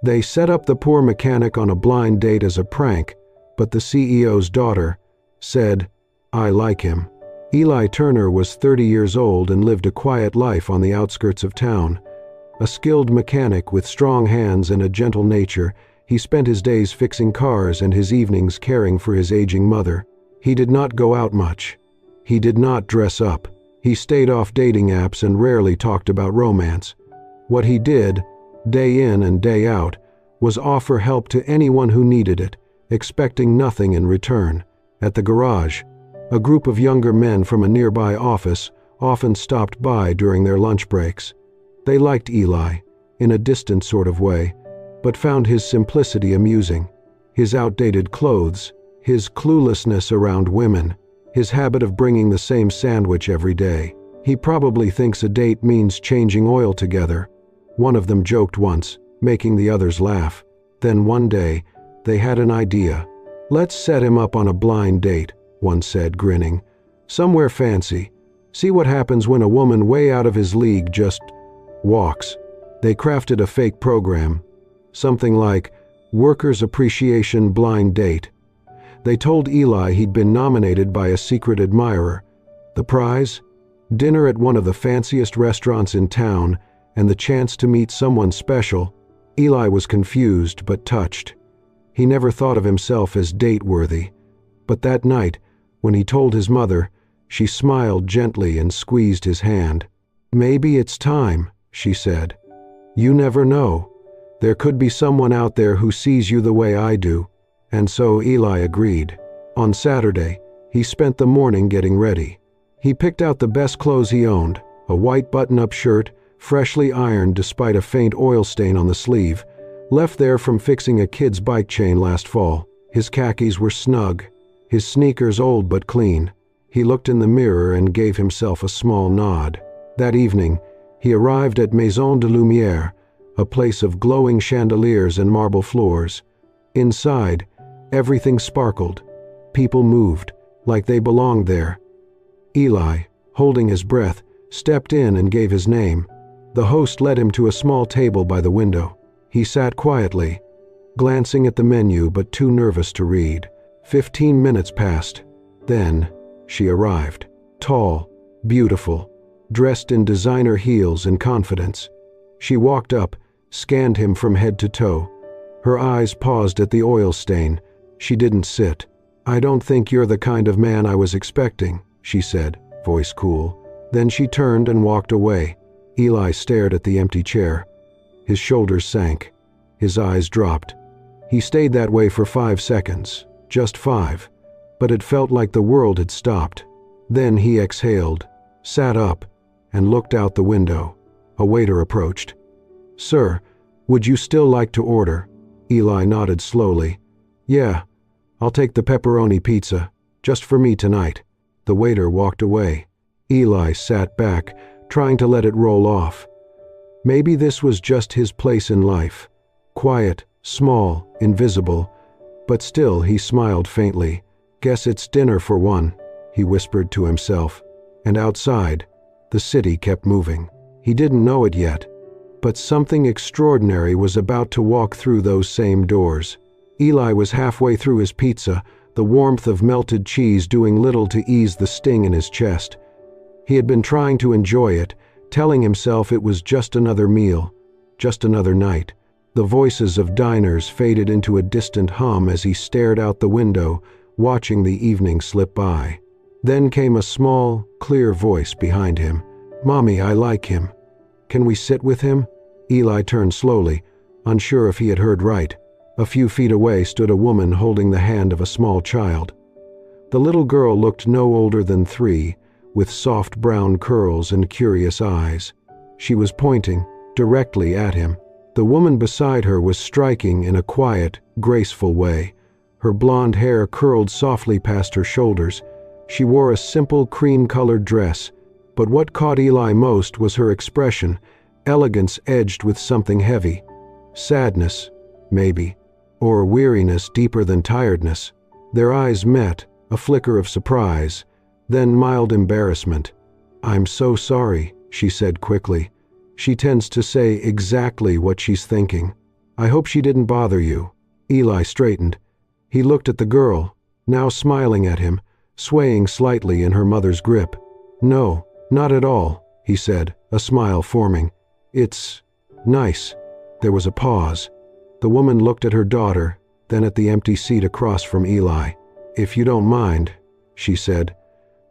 They set up the poor mechanic on a blind date as a prank, but the CEO's daughter said, "I like him." Eli Turner was 30 years old and lived a quiet life on the outskirts of town. A skilled mechanic with strong hands and a gentle nature, he spent his days fixing cars and his evenings caring for his aging mother. He did not go out much. He did not dress up. He stayed off dating apps and rarely talked about romance. What he did, day in and day out, was offer help to anyone who needed it, expecting nothing in return. At the garage, a group of younger men from a nearby office often stopped by during their lunch breaks. They liked Eli, in a distant sort of way, but found his simplicity amusing. His outdated clothes, his cluelessness around women, his habit of bringing the same sandwich every day. "He probably thinks a date means changing oil together," one of them joked once, making the others laugh. Then one day, they had an idea. "Let's set him up on a blind date," one said, grinning. "Somewhere fancy. See what happens when a woman way out of his league just walks." They crafted a fake program, something like Workers' Appreciation Blind Date. They told Eli he'd been nominated by a secret admirer. The prize? Dinner at one of the fanciest restaurants in town and the chance to meet someone special. Eli was confused but touched. He never thought of himself as date-worthy. But that night, when he told his mother, she smiled gently and squeezed his hand. "Maybe it's time," she said. "You never know. There could be someone out there who sees you the way I do." And so Eli agreed. On Saturday, he spent the morning getting ready. He picked out the best clothes he owned, a white button-up shirt, freshly ironed despite a faint oil stain on the sleeve, left there from fixing a kid's bike chain last fall. His khakis were snug, his sneakers old but clean. He looked in the mirror and gave himself a small nod. That evening, he arrived at Maison de Lumière, a place of glowing chandeliers and marble floors. Inside, everything sparkled. People moved, like they belonged there. Eli, holding his breath, stepped in and gave his name. The host led him to a small table by the window. He sat quietly, glancing at the menu but too nervous to read. 15 minutes passed. Then, she arrived. Tall, beautiful, dressed in designer heels and confidence. She walked up, scanned him from head to toe. Her eyes paused at the oil stain. She didn't sit. "I don't think you're the kind of man I was expecting," she said, voice cool. Then she turned and walked away. Eli stared at the empty chair. His shoulders sank. His eyes dropped. He stayed that way for 5 seconds. Just 5. But it felt like the world had stopped. Then he exhaled, sat up, and looked out the window. A waiter approached. "Sir, would you still like to order?" Eli nodded slowly. "Yeah, I'll take the pepperoni pizza, just for me tonight." The waiter walked away. Eli sat back, trying to let it roll off. Maybe this was just his place in life. Quiet, small, invisible, but still he smiled faintly. "Guess it's dinner for one," he whispered to himself. And outside, the city kept moving. He didn't know it yet, but something extraordinary was about to walk through those same doors. Eli was halfway through his pizza, the warmth of melted cheese doing little to ease the sting in his chest. He had been trying to enjoy it, telling himself it was just another meal, just another night. The voices of diners faded into a distant hum as he stared out the window, watching the evening slip by. Then came a small, clear voice behind him. "Mommy, I like him. Can we sit with him?" Eli turned slowly, unsure if he had heard right. A few feet away stood a woman holding the hand of a small child. The little girl looked no older than 3, with soft brown curls and curious eyes. She was pointing directly at him. The woman beside her was striking in a quiet, graceful way. Her blonde hair curled softly past her shoulders. She wore a simple cream-colored dress, but what caught Eli most was her expression, elegance edged with something heavy. Sadness, maybe, or weariness deeper than tiredness. Their eyes met, a flicker of surprise, then mild embarrassment. "I'm so sorry," she said quickly. She tends to say exactly what she's thinking. I hope she didn't bother you." Eli straightened. He looked at the girl, now smiling at him, swaying slightly in her mother's grip. "No, not at all," he said, a smile forming. "It's nice." There was a pause. The woman looked at her daughter, then at the empty seat across from Eli. "If you don't mind," she said,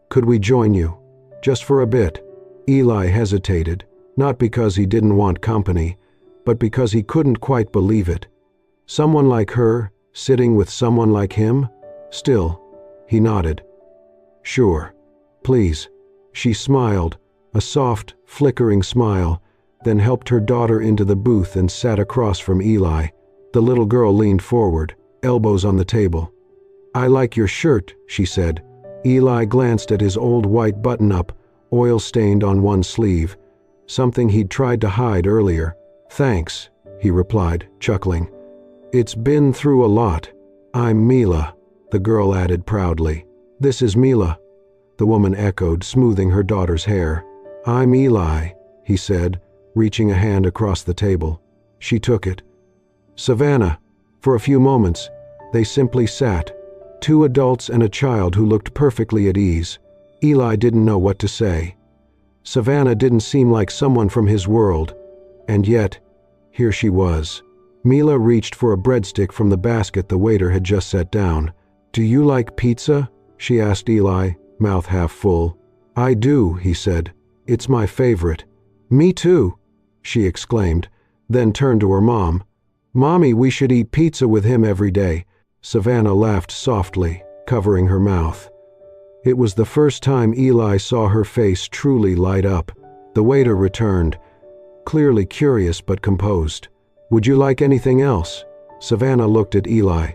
"could we join you? Just for a bit?" Eli hesitated, not because he didn't want company, but because he couldn't quite believe it. Someone like her, sitting with someone like him? Still, he nodded. "Sure. Please." She smiled, a soft, flickering smile, then helped her daughter into the booth and sat across from Eli. The little girl leaned forward, elbows on the table. "I like your shirt," she said. Eli glanced at his old white button-up, oil-stained on one sleeve, something he'd tried to hide earlier. "Thanks," he replied, chuckling. "It's been through a lot. I'm Mila," the girl added proudly. "This is Mila," the woman echoed, smoothing her daughter's hair. "I'm Eli," he said, reaching a hand across the table. She took it. "Savannah." For a few moments, they simply sat, two adults and a child who looked perfectly at ease. Eli didn't know what to say. Savannah didn't seem like someone from his world, and yet, here she was. Mila reached for a breadstick from the basket the waiter had just set down. "Do you like pizza?" she asked Eli, mouth half full. "I do," he said. "It's my favorite." "Me too," she exclaimed, then turned to her mom. "Mommy, we should eat pizza with him every day." Savannah laughed softly, covering her mouth. It was the first time Eli saw her face truly light up. The waiter returned, clearly curious but composed. "Would you like anything else?" Savannah looked at Eli.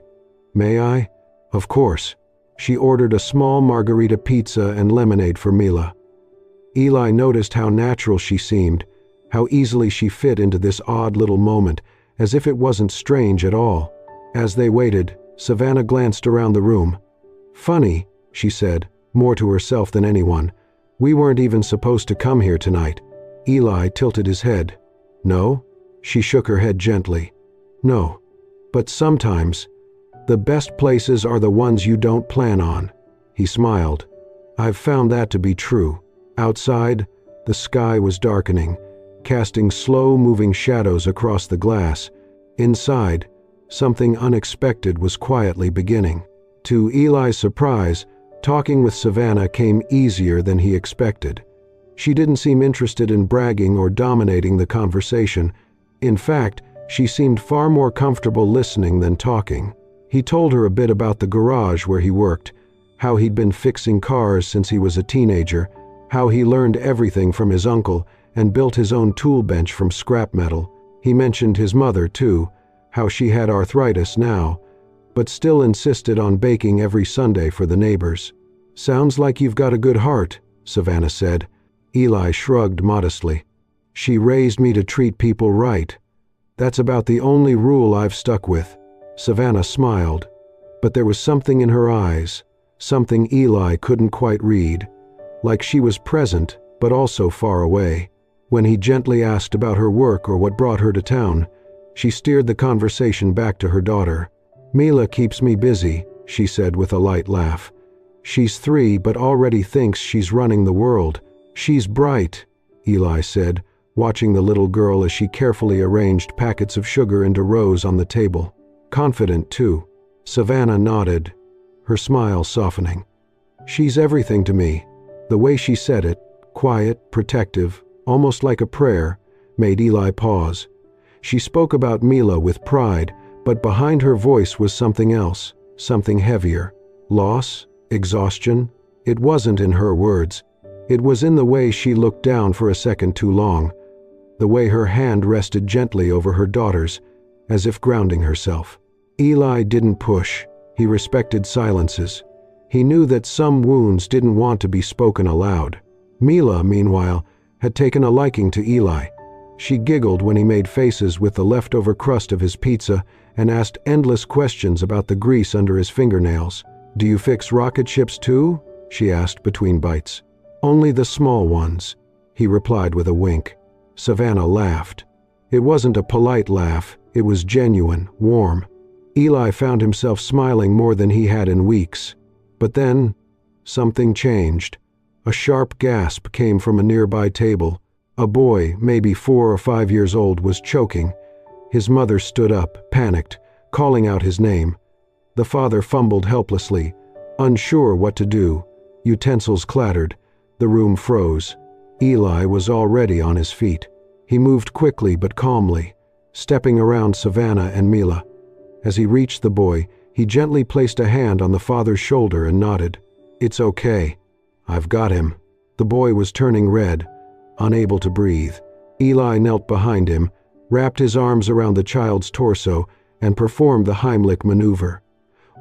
"May I?" "Of course." She ordered a small margarita pizza and lemonade for Mila. Eli noticed how natural she seemed, how easily she fit into this odd little moment, as if it wasn't strange at all. As they waited, Savannah glanced around the room. "Funny," she said, more to herself than anyone. "We weren't even supposed to come here tonight." Eli tilted his head. "No?" She shook her head gently. "No. But sometimes, the best places are the ones you don't plan on." He smiled. "I've found that to be true." Outside, the sky was darkening, casting slow-moving shadows across the glass. Inside, something unexpected was quietly beginning. To Eli's surprise, talking with Savannah came easier than he expected. She didn't seem interested in bragging or dominating the conversation. In fact, she seemed far more comfortable listening than talking. He told her a bit about the garage where he worked, how he'd been fixing cars since he was a teenager, how he learned everything from his uncle and built his own tool bench from scrap metal. He mentioned his mother, too, how she had arthritis now, but still insisted on baking every Sunday for the neighbors. "Sounds like you've got a good heart," Savannah said. Eli shrugged modestly. "She raised me to treat people right. That's about the only rule I've stuck with." Savannah smiled, but there was something in her eyes, something Eli couldn't quite read, like she was present but also far away. When he gently asked about her work or what brought her to town, she steered the conversation back to her daughter. "Mila keeps me busy," she said with a light laugh. "She's 3 but already thinks she's running the world." "She's bright," Eli said, watching the little girl as she carefully arranged packets of sugar into rows on the table. "Confident, too." Savannah nodded, her smile softening. "She's everything to me." The way she said it, quiet, protective, almost like a prayer, made Eli pause. She spoke about Mila with pride, but behind her voice was something else, something heavier. Loss? Exhaustion? It wasn't in her words. It was in the way she looked down for a second too long, the way her hand rested gently over her daughter's, as if grounding herself. Eli didn't push. He respected silences. He knew that some wounds didn't want to be spoken aloud. Mila, meanwhile, had taken a liking to Eli. She giggled when he made faces with the leftover crust of his pizza and asked endless questions about the grease under his fingernails. "Do you fix rocket ships too?" she asked between bites. "Only the small ones," he replied with a wink. Savannah laughed. It wasn't a polite laugh, It was genuine, warm. Eli found himself smiling more than he had in weeks. But then, something changed. A sharp gasp came from a nearby table. A boy, maybe 4 or 5 years old, was choking. His mother stood up, panicked, calling out his name. The father fumbled helplessly, unsure what to do. Utensils clattered. The room froze. Eli was already on his feet. He moved quickly but calmly, stepping around Savannah and Mila. As he reached the boy, he gently placed a hand on the father's shoulder and nodded. "It's okay. I've got him." The boy was turning red, unable to breathe. Eli knelt behind him, wrapped his arms around the child's torso, and performed the Heimlich maneuver.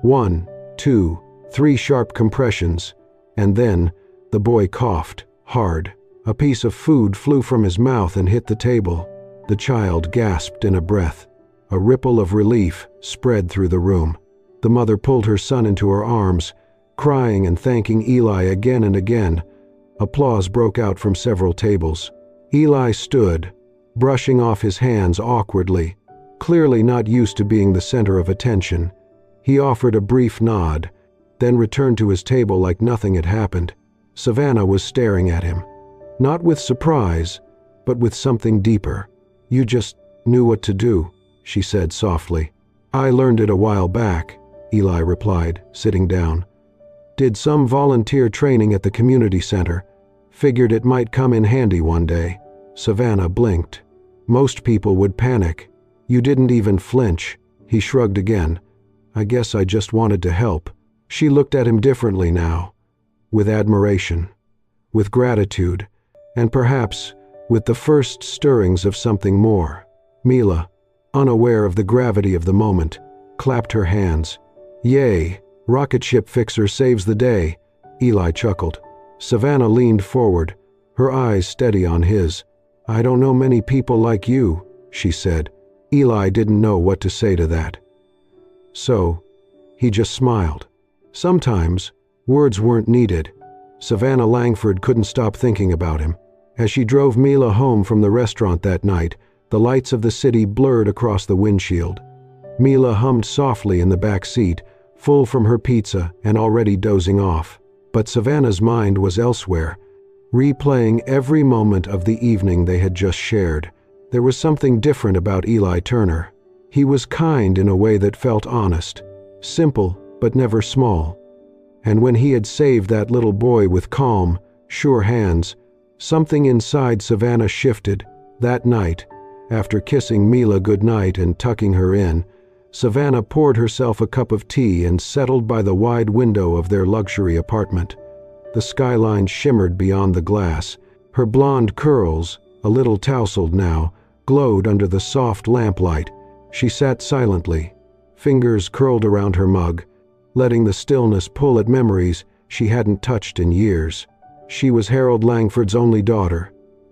1, 2, 3 sharp compressions, and then the boy coughed, hard. A piece of food flew from his mouth and hit the table. The child gasped in a breath. A ripple of relief spread through the room. The mother pulled her son into her arms, crying and thanking Eli again and again. Applause broke out from several tables. Eli stood, brushing off his hands awkwardly, clearly not used to being the center of attention. He offered a brief nod, then returned to his table like nothing had happened. Savannah was staring at him, not with surprise, but with something deeper. "You just knew what to do," she said softly. "I learned it a while back," Eli replied, sitting down. "Did some volunteer training at the community center. Figured it might come in handy one day." Savannah blinked. "Most people would panic. You didn't even flinch." He shrugged again. "I guess I just wanted to help." She looked at him differently now, with admiration, with gratitude, and perhaps with the first stirrings of something more. Mila, unaware of the gravity of the moment, clapped her hands. "Yay, rocket ship fixer saves the day," Eli chuckled. Savannah leaned forward, her eyes steady on his. "I don't know many people like you," she said. Eli didn't know what to say to that. So, he just smiled. Sometimes, words weren't needed. Savannah Langford couldn't stop thinking about him. As she drove Mila home from the restaurant that night, the lights of the city blurred across the windshield. Mila hummed softly in the back seat, full from her pizza and already dozing off. But Savannah's mind was elsewhere, replaying every moment of the evening they had just shared. There was something different about Eli Turner. He was kind in a way that felt honest, simple but never small. And when he had saved that little boy with calm, sure hands, something inside Savannah shifted. That night, after kissing Mila goodnight and tucking her in, Savannah poured herself a cup of tea and settled by the wide window of their luxury apartment. The skyline shimmered beyond the glass. Her blonde curls, a little tousled now, glowed under the soft lamplight. She sat silently, fingers curled around her mug, letting the stillness pull at memories she hadn't touched in years. She was Harold Langford's only daughter,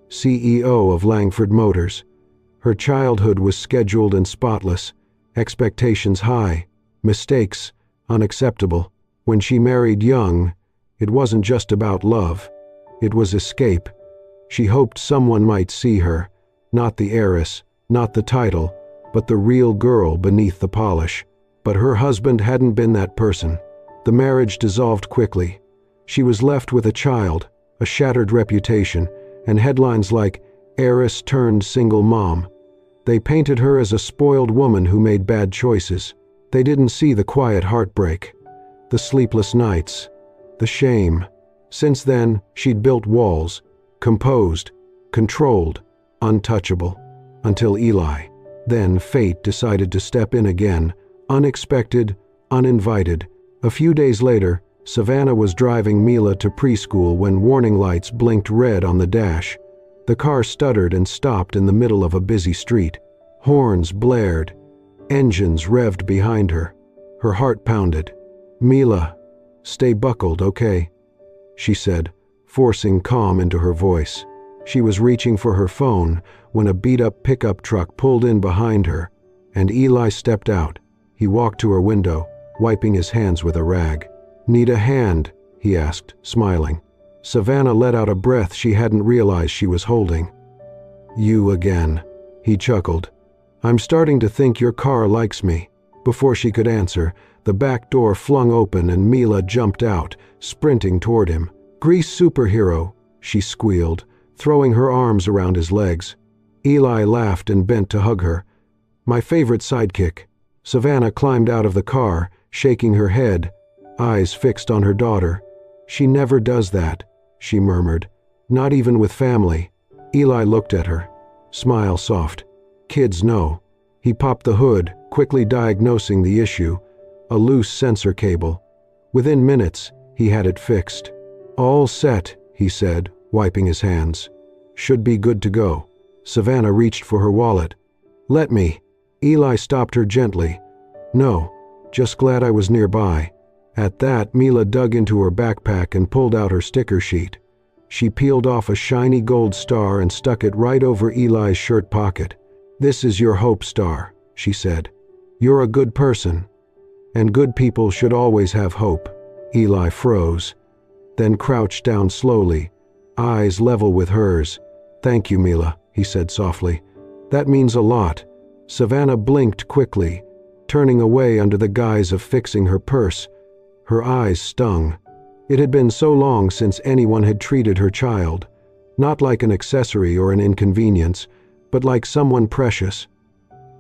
CEO of Langford Motors. Her childhood was scheduled and spotless, expectations high, mistakes unacceptable. When she married young, it wasn't just about love, it was escape. She hoped someone might see her, not the heiress, not the title, but the real girl beneath the polish. But her husband hadn't been that person. The marriage dissolved quickly. She was left with a child, a shattered reputation, and headlines like "Heiress turned single mom." They painted her as a spoiled woman who made bad choices. They didn't see the quiet heartbreak, the sleepless nights, the shame. Since then, she'd built walls, composed, controlled, untouchable, until Eli. Then fate decided to step in again, unexpected, uninvited. A few days later, Savannah was driving Mila to preschool when warning lights blinked red on the dash. The car stuttered and stopped in the middle of a busy street. Horns blared. Engines revved behind her. Her heart pounded. "Mila, stay buckled, okay?" she said, forcing calm into her voice. She was reaching for her phone when a beat-up pickup truck pulled in behind her, and Eli stepped out. He walked to her window, wiping his hands with a rag. "Need a hand?" he asked, smiling. Savannah let out a breath she hadn't realized she was holding. "You again," he chuckled. I'm starting to think your car likes me." Before she could answer, the back door flung open and Mila jumped out, sprinting toward him. "Grease superhero," she squealed, throwing her arms around his legs. Eli laughed and bent to hug her. "My favorite sidekick." Savannah climbed out of the car, shaking her head, eyes fixed on her daughter. "She never does that," she murmured. "Not even with family." Eli looked at her. "Smile soft. Kids know." He popped the hood, quickly diagnosing the issue: a loose sensor cable. Within minutes, he had it fixed. "All set," he said, wiping his hands. "Should be good to go." Savannah reached for her wallet. "Let me." Eli stopped her gently. "No, just glad I was nearby." At that, Mila dug into her backpack and pulled out her sticker sheet. She peeled off a shiny gold star and stuck it right over Eli's shirt pocket. "This is your hope star," she said. "You're a good person, and good people should always have hope." Eli froze, then crouched down slowly, eyes level with hers. "Thank you, Mila," he said softly. "That means a lot." Savannah blinked quickly, turning away under the guise of fixing her purse. Her eyes stung. It had been so long since anyone had treated her child, not like an accessory or an inconvenience, but like someone precious.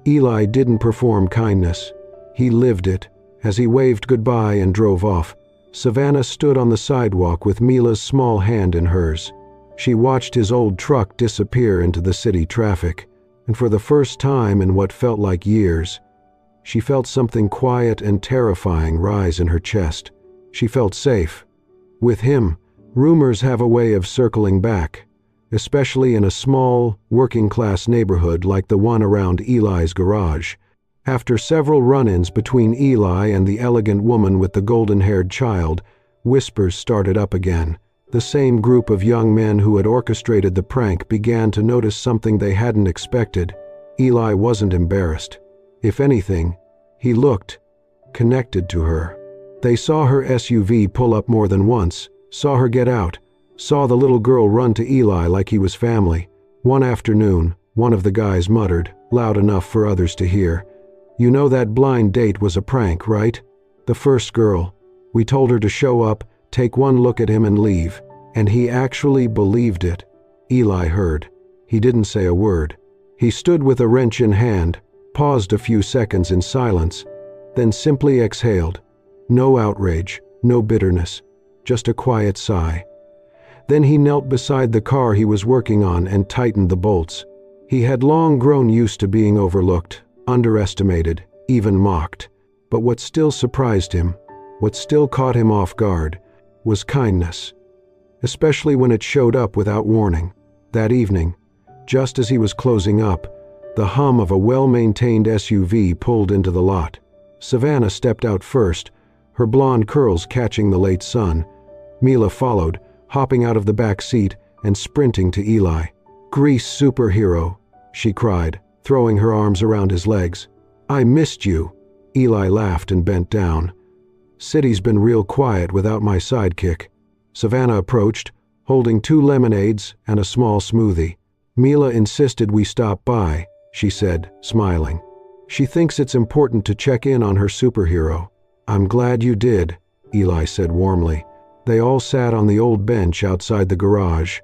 Eli didn't perform kindness. He lived it. As he waved goodbye and drove off, Savannah stood on the sidewalk with Mila's small hand in hers. She watched his old truck disappear into the city traffic, and for the first time in what felt like years, she felt something quiet and terrifying rise in her chest. She felt safe. With him, rumors have a way of circling back, especially in a small, working-class neighborhood like the one around Eli's garage. After several run-ins between Eli and the elegant woman with the golden-haired child, whispers started up again. The same group of young men who had orchestrated the prank began to notice something they hadn't expected. Eli wasn't embarrassed. If anything, he looked connected to her. They saw her SUV pull up more than once, saw her get out, saw the little girl run to Eli like he was family. One afternoon, one of the guys muttered, loud enough for others to hear, "You know that blind date was a prank, right? The first girl. We told her to show up, take one look at him and leave." And he actually believed it. Eli heard. He didn't say a word. He stood with a wrench in hand, paused a few seconds in silence, then simply exhaled. No outrage, no bitterness, just a quiet sigh. Then he knelt beside the car he was working on and tightened the bolts. He had long grown used to being overlooked, underestimated, even mocked. But what still surprised him, what still caught him off guard, was kindness, especially when it showed up without warning. That evening, just as he was closing up, the hum of a well-maintained SUV pulled into the lot. Savannah stepped out first, her blonde curls catching the late sun. Mila followed, hopping out of the back seat and sprinting to Eli. "Grease superhero," she cried, throwing her arms around his legs. "I missed you." Eli laughed and bent down. "City's been real quiet without my sidekick." Savannah approached, holding 2 lemonades and a small smoothie. "Mila insisted we stop by," she said, smiling. "She thinks it's important to check in on her superhero." "I'm glad you did," Eli said warmly. They all sat on the old bench outside the garage.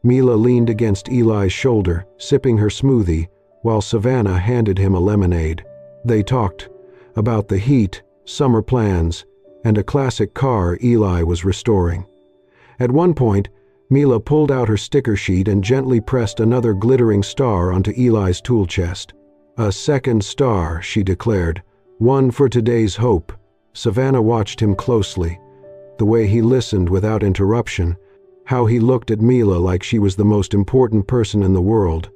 Mila leaned against Eli's shoulder, sipping her smoothie, while Savannah handed him a lemonade. They talked about the heat, summer plans, and a classic car Eli was restoring. At one point, Mila pulled out her sticker sheet and gently pressed another glittering star onto Eli's tool chest. "A second star," she declared. "One for today's hope." Savannah watched him closely. The way he listened without interruption, how he looked at Mila like she was the most important person in the world.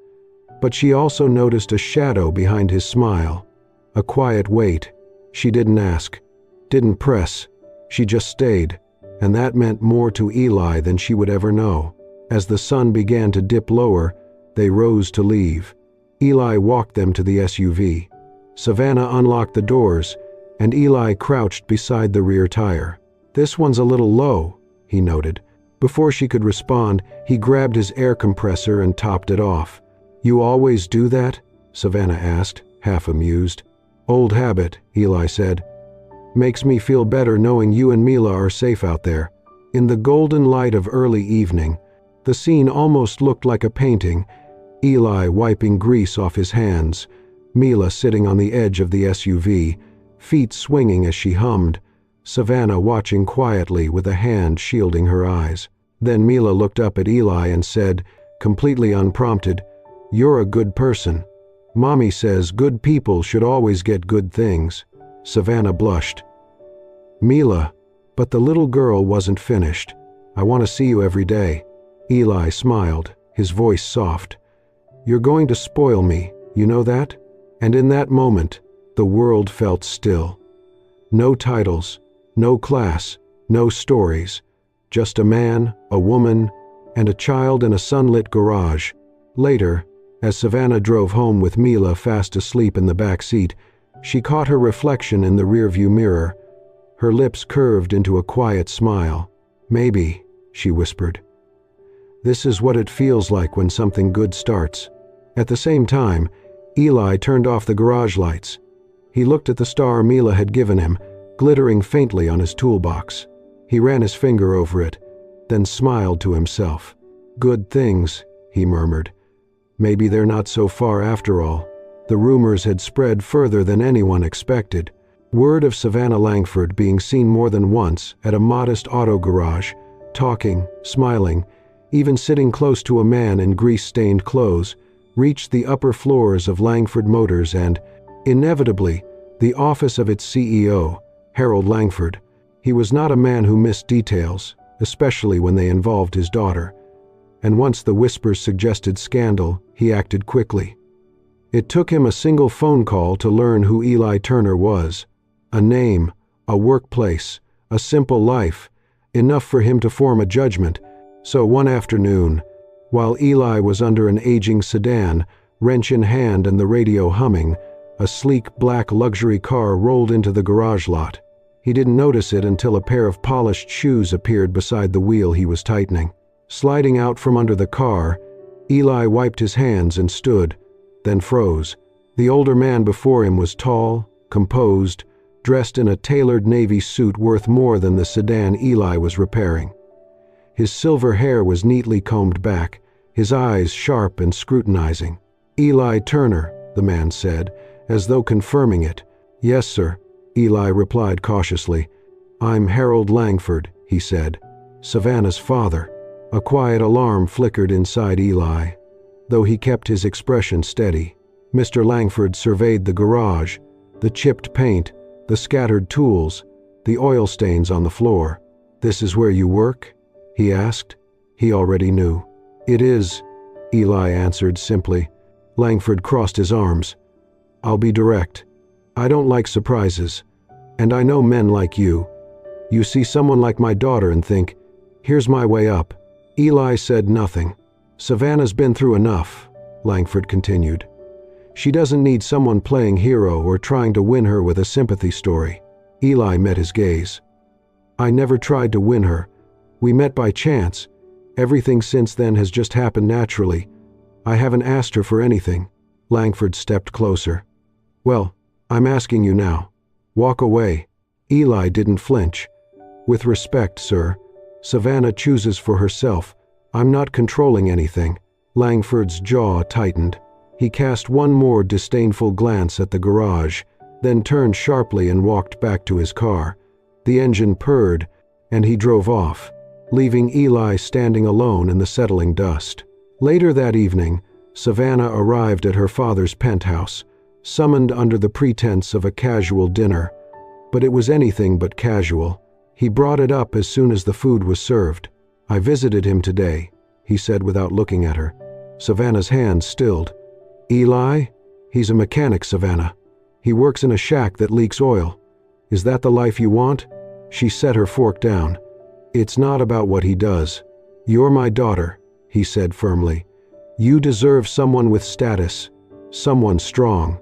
But she also noticed a shadow behind his smile, a quiet weight. She didn't ask, didn't press, she just stayed, and that meant more to Eli than she would ever know. As the sun began to dip lower, they rose to leave. Eli walked them to the SUV. Savannah unlocked the doors, and Eli crouched beside the rear tire. "This one's a little low," he noted. Before she could respond, he grabbed his air compressor and topped it off. "You always do that?" Savannah asked, half amused. Old habit, Eli said. Makes me feel better knowing you and Mila are safe out there. In the golden light of early evening, the scene almost looked like a painting. Eli wiping grease off his hands, Mila sitting on the edge of the SUV, feet swinging as she hummed, Savannah watching quietly with a hand shielding her eyes. Then Mila looked up at Eli and said, completely unprompted, "You're a good person. Mommy says good people should always get good things." Savannah blushed. "Mila," but the little girl wasn't finished. "I want to see you every day." Eli smiled, his voice soft. "You're going to spoil me, you know that?" And in that moment, the world felt still. No titles, no class, no stories. Just a man, a woman, and a child in a sunlit garage. Later, as Savannah drove home with Mila fast asleep in the back seat, she caught her reflection in the rearview mirror. Her lips curved into a quiet smile. "Maybe," she whispered. "This is what it feels like when something good starts." At the same time, Eli turned off the garage lights. He looked at the star Mila had given him, glittering faintly on his toolbox. He ran his finger over it, then smiled to himself. "Good things," he murmured. "Maybe they're not so far after all." The rumors had spread further than anyone expected. Word of Savannah Langford being seen more than once at a modest auto garage, talking, smiling, even sitting close to a man in grease-stained clothes, reached the upper floors of Langford Motors and, inevitably, the office of its CEO, Harold Langford. He was not a man who missed details, especially when they involved his daughter. And once the whispers suggested scandal, he acted quickly. It took him a single phone call to learn who Eli Turner was. A name, a workplace, a simple life, enough for him to form a judgment. So one afternoon, while Eli was under an aging sedan, wrench in hand and the radio humming, a sleek black luxury car rolled into the garage lot. He didn't notice it until a pair of polished shoes appeared beside the wheel he was tightening. Sliding out from under the car, Eli wiped his hands and stood, then froze. The older man before him was tall, composed, dressed in a tailored navy suit worth more than the sedan Eli was repairing. His silver hair was neatly combed back, his eyes sharp and scrutinizing. "Eli Turner," the man said, as though confirming it. "Yes, sir," Eli replied cautiously. "I'm Harold Langford," he said. "Savannah's father." A quiet alarm flickered inside Eli, though he kept his expression steady. Mr. Langford surveyed the garage, the chipped paint, the scattered tools, the oil stains on the floor. "This is where you work?" he asked. He already knew. "It is," Eli answered simply. Langford crossed his arms. "I'll be direct. I don't like surprises. And I know men like you. You see someone like my daughter and think, here's my way up." Eli said nothing. "Savannah's been through enough," Langford continued. "She doesn't need someone playing hero or trying to win her with a sympathy story." Eli met his gaze. "I never tried to win her. We met by chance. Everything since then has just happened naturally. I haven't asked her for anything." Langford stepped closer. "Well, I'm asking you now. Walk away." Eli didn't flinch. "With respect, sir. Savannah chooses for herself. I'm not controlling anything." Langford's jaw tightened. He cast one more disdainful glance at the garage, then turned sharply and walked back to his car. The engine purred, and he drove off, leaving Eli standing alone in the settling dust. Later that evening, Savannah arrived at her father's penthouse, summoned under the pretense of a casual dinner. But it was anything but casual. He brought it up as soon as the food was served. "I visited him today," he said without looking at her. Savannah's hand stilled. "Eli? He's a mechanic, Savannah. He works in a shack that leaks oil. Is that the life you want?" She set her fork down. "It's not about what he does. You're my daughter," he said firmly. "You deserve someone with status, someone strong,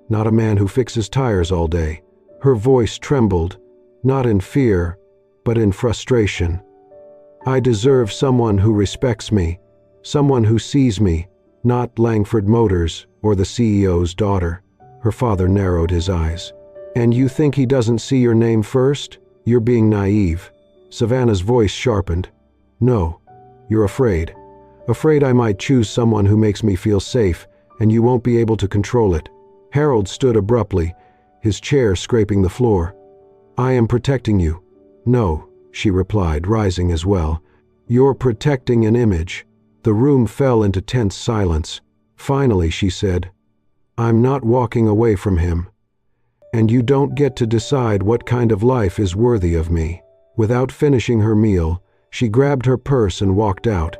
not a man who fixes tires all day." Her voice trembled, not in fear, but in frustration. "I deserve someone who respects me, someone who sees me, Not Langford Motors or the CEO's daughter. Her father narrowed his eyes. And you think he doesn't see your name first? You're being naive. Savannah's voice sharpened. No, you're afraid. Afraid I might choose someone who makes me feel safe, and you won't be able to control it. Harold stood abruptly, his chair scraping the floor. I am protecting you. No, she replied, rising as well. You're protecting an image. The room fell into tense silence. Finally, she said, I'm not walking away from him. And you don't get to decide what kind of life is worthy of me. Without finishing her meal, she grabbed her purse and walked out,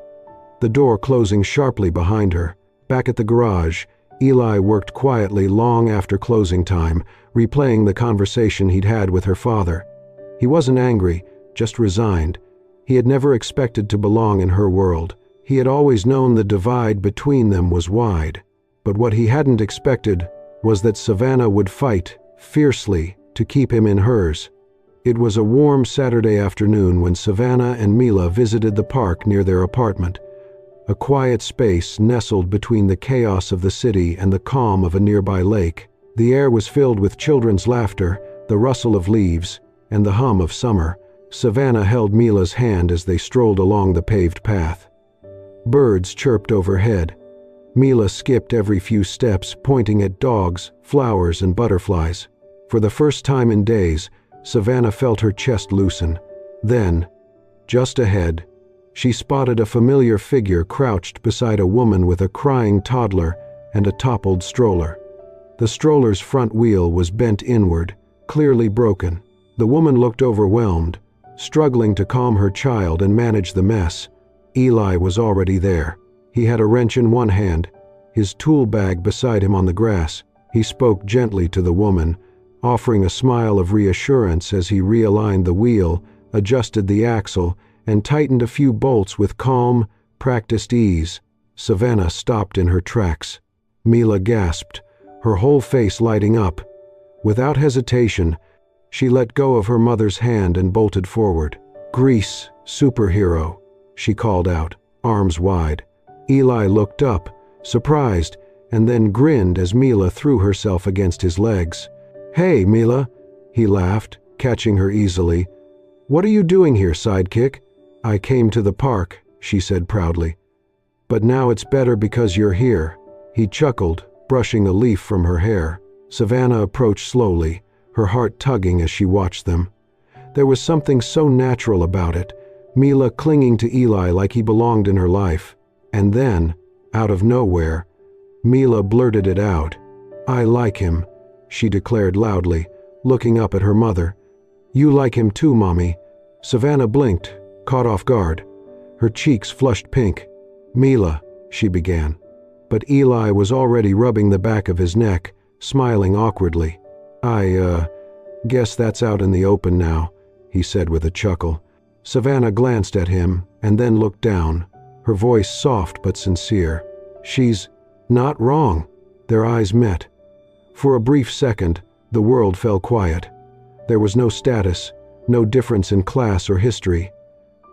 the door closing sharply behind her. Back at the garage, Eli worked quietly long after closing time, replaying the conversation he'd had with her father. He wasn't angry, just resigned. He had never expected to belong in her world. He had always known the divide between them was wide. But what he hadn't expected was that Savannah would fight fiercely to keep him in hers. It was a warm Saturday afternoon when Savannah and Mila visited the park near their apartment, a quiet space nestled between the chaos of the city and the calm of a nearby lake. The air was filled with children's laughter, the rustle of leaves, and the hum of summer. Savannah held Mila's hand as they strolled along the paved path. Birds chirped overhead. Mila skipped every few steps, pointing at dogs, flowers, and butterflies. For the first time in days, Savannah felt her chest loosen. Then, just ahead, she spotted a familiar figure crouched beside a woman with a crying toddler and a toppled stroller. The stroller's front wheel was bent inward, clearly broken. The woman looked overwhelmed, struggling to calm her child and manage the mess. Eli was already there. He had a wrench in one hand, his tool bag beside him on the grass. He spoke gently to the woman, offering a smile of reassurance as he realigned the wheel, adjusted the axle, and tightened a few bolts with calm, practiced ease. Savannah stopped in her tracks. Mila gasped, her whole face lighting up. Without hesitation, she let go of her mother's hand and bolted forward. "Grease, superhero," she called out, arms wide. Eli looked up, surprised, and then grinned as Mila threw herself against his legs. "Hey, Mila," he laughed, catching her easily. "What are you doing here, sidekick?" "I came to the park," she said proudly. "But now it's better because you're here." He chuckled, brushing a leaf from her hair. Savannah approached slowly, her heart tugging as she watched them. There was something so natural about it, Mila clinging to Eli like he belonged in her life. And then, out of nowhere, Mila blurted it out. "I like him," she declared loudly, looking up at her mother. "You like him too, Mommy." Savannah blinked, caught off guard. Her cheeks flushed pink. "Mila," she began. But Eli was already rubbing the back of his neck, smiling awkwardly. I guess that's out in the open now," he said with a chuckle. Savannah glanced at him and then looked down, her voice soft but sincere. "She's not wrong." Their eyes met. For a brief second, the world fell quiet. There was no status, no difference in class or history.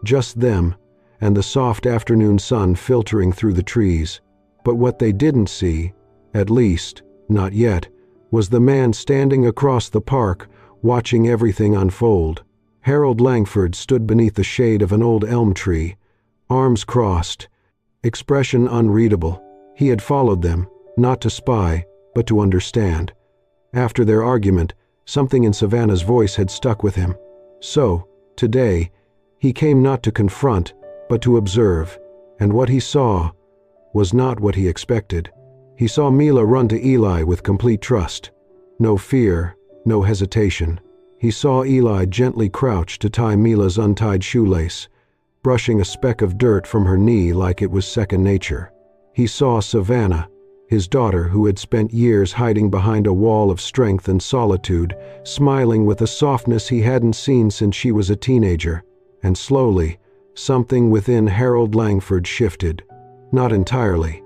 Just them, and the soft afternoon sun filtering through the trees. But what they didn't see, at least, not yet, was the man standing across the park, watching everything unfold. Harold Langford stood beneath the shade of an old elm tree, arms crossed, expression unreadable. He had followed them, not to spy, but to understand. After their argument, something in Savannah's voice had stuck with him. So, today, he came not to confront, but to observe, and what he saw was not what he expected. He saw Mila run to Eli with complete trust. No fear, no hesitation. He saw Eli gently crouch to tie Mila's untied shoelace, brushing a speck of dirt from her knee like it was second nature. He saw Savannah, his daughter who had spent years hiding behind a wall of strength and solitude, smiling with a softness he hadn't seen since she was a teenager. And slowly, something within Harold Langford shifted. Not entirely,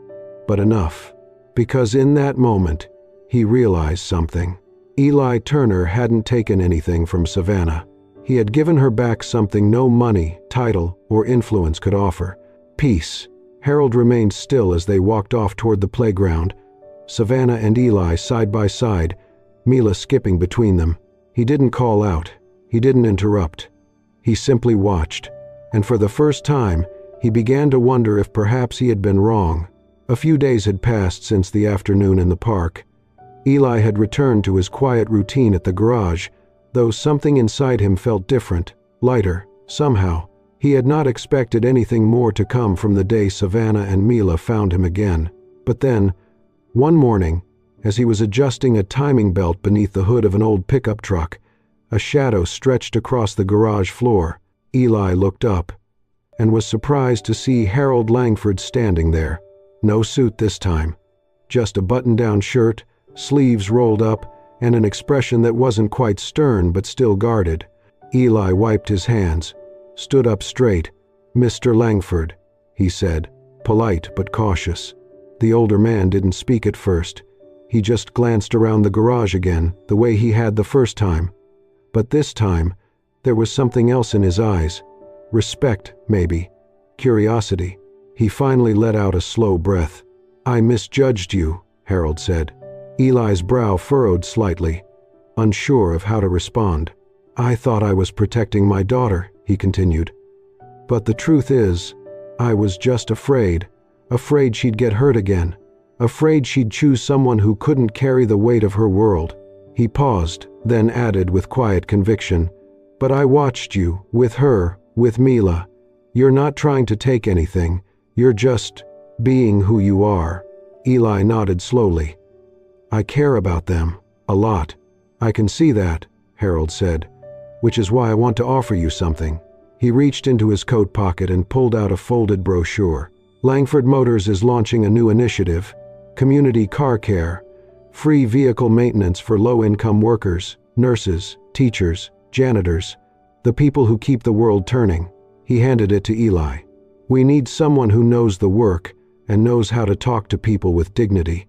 but enough. Because in that moment, he realized something. Eli Turner hadn't taken anything from Savannah. He had given her back something no money, title, or influence could offer. Peace. Harold remained still as they walked off toward the playground, Savannah and Eli side by side, Mila skipping between them. He didn't call out. He didn't interrupt. He simply watched, and for the first time, he began to wonder if perhaps he had been wrong. A few days had passed since the afternoon in the park. Eli had returned to his quiet routine at the garage, though something inside him felt different, lighter, somehow. He had not expected anything more to come from the day Savannah and Mila found him again. But then, one morning, as he was adjusting a timing belt beneath the hood of an old pickup truck, a shadow stretched across the garage floor. Eli looked up and was surprised to see Harold Langford standing there. No suit this time, just a button-down shirt, sleeves rolled up, and an expression that wasn't quite stern but still guarded. Eli wiped his hands, stood up straight. "Mr. Langford," he said, polite but cautious. The older man didn't speak at first. He just glanced around the garage again, the way he had the first time. But this time, there was something else in his eyes. Respect, maybe. Curiosity. He finally let out a slow breath. "I misjudged you," Harold said. Eli's brow furrowed slightly, unsure of how to respond. "I thought I was protecting my daughter," he continued. "But the truth is, I was just afraid she'd get hurt again, afraid she'd choose someone who couldn't carry the weight of her world." He paused, then added with quiet conviction, "But I watched you, with her, with Mila. You're not trying to take anything, you're just being who you are." Eli nodded slowly. "I care about them, a lot." "I can see that," Harold said, "which is why I want to offer you something." He reached into his coat pocket and pulled out a folded brochure. "Langford Motors is launching a new initiative, Community Car Care, free vehicle maintenance for low-income workers, nurses, teachers, janitors, the people who keep the world turning." He handed it to Eli. "We need someone who knows the work and knows how to talk to people with dignity.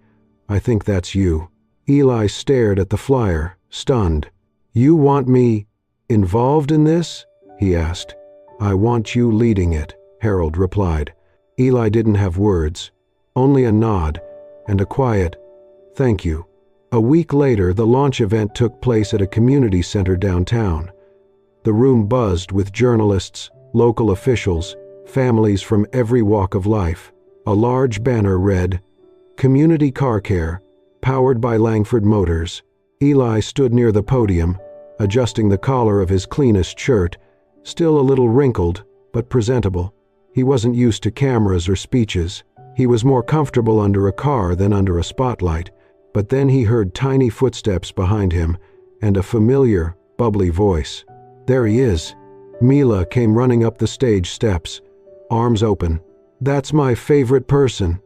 I think that's you." Eli stared at the flyer, stunned. "You want me involved in this?" he asked. "I want you leading it," Harold replied. Eli didn't have words, only a nod and a quiet, "Thank you." A week later, the launch event took place at a community center downtown. The room buzzed with journalists, local officials, families from every walk of life. A large banner read, "Community Car Care, powered by Langford Motors." Eli stood near the podium, adjusting the collar of his cleanest shirt, still a little wrinkled, but presentable. He wasn't used to cameras or speeches. He was more comfortable under a car than under a spotlight. But then he heard tiny footsteps behind him and a familiar, bubbly voice. "There he is." Mila came running up the stage steps, arms open. "That's my favorite person,"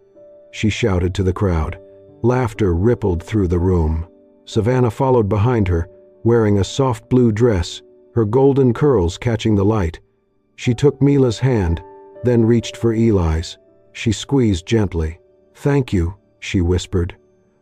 she shouted to the crowd. Laughter rippled through the room. Savannah followed behind her, wearing a soft blue dress, her golden curls catching the light. She took Mila's hand, then reached for Eli's. She squeezed gently. "Thank you," she whispered,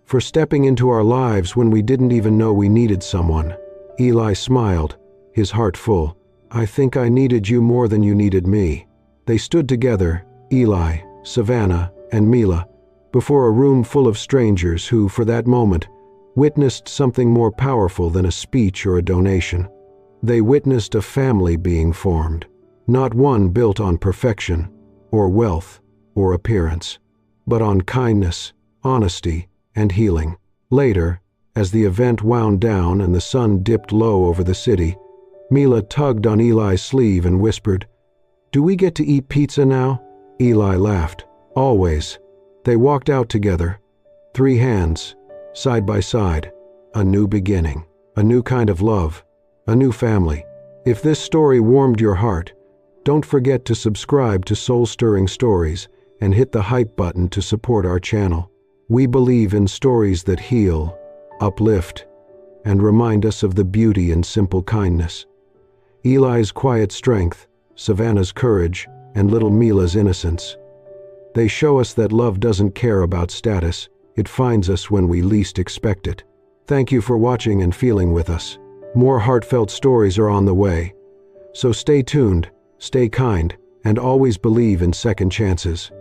"for stepping into our lives when we didn't even know we needed someone." Eli smiled, his heart full. "I think I needed you more than you needed me." They stood together, Eli, Savannah, and Mila, before a room full of strangers who, for that moment, witnessed something more powerful than a speech or a donation. They witnessed a family being formed, not one built on perfection, or wealth, or appearance, but on kindness, honesty, and healing. Later, as the event wound down and the sun dipped low over the city, Mila tugged on Eli's sleeve and whispered, "Do we get to eat pizza now?" Eli laughed. "Always." They walked out together, 3 hands, side by side. A new beginning, a new kind of love, a new family. If this story warmed your heart, don't forget to subscribe to Soul Stirring Stories and hit the hype button to support our channel. We believe in stories that heal, uplift, and remind us of the beauty in simple kindness. Eli's quiet strength, Savannah's courage, and little Mila's innocence. They show us that love doesn't care about status. It finds us when we least expect it. Thank you for watching and feeling with us. More heartfelt stories are on the way. So stay tuned, stay kind, and always believe in second chances.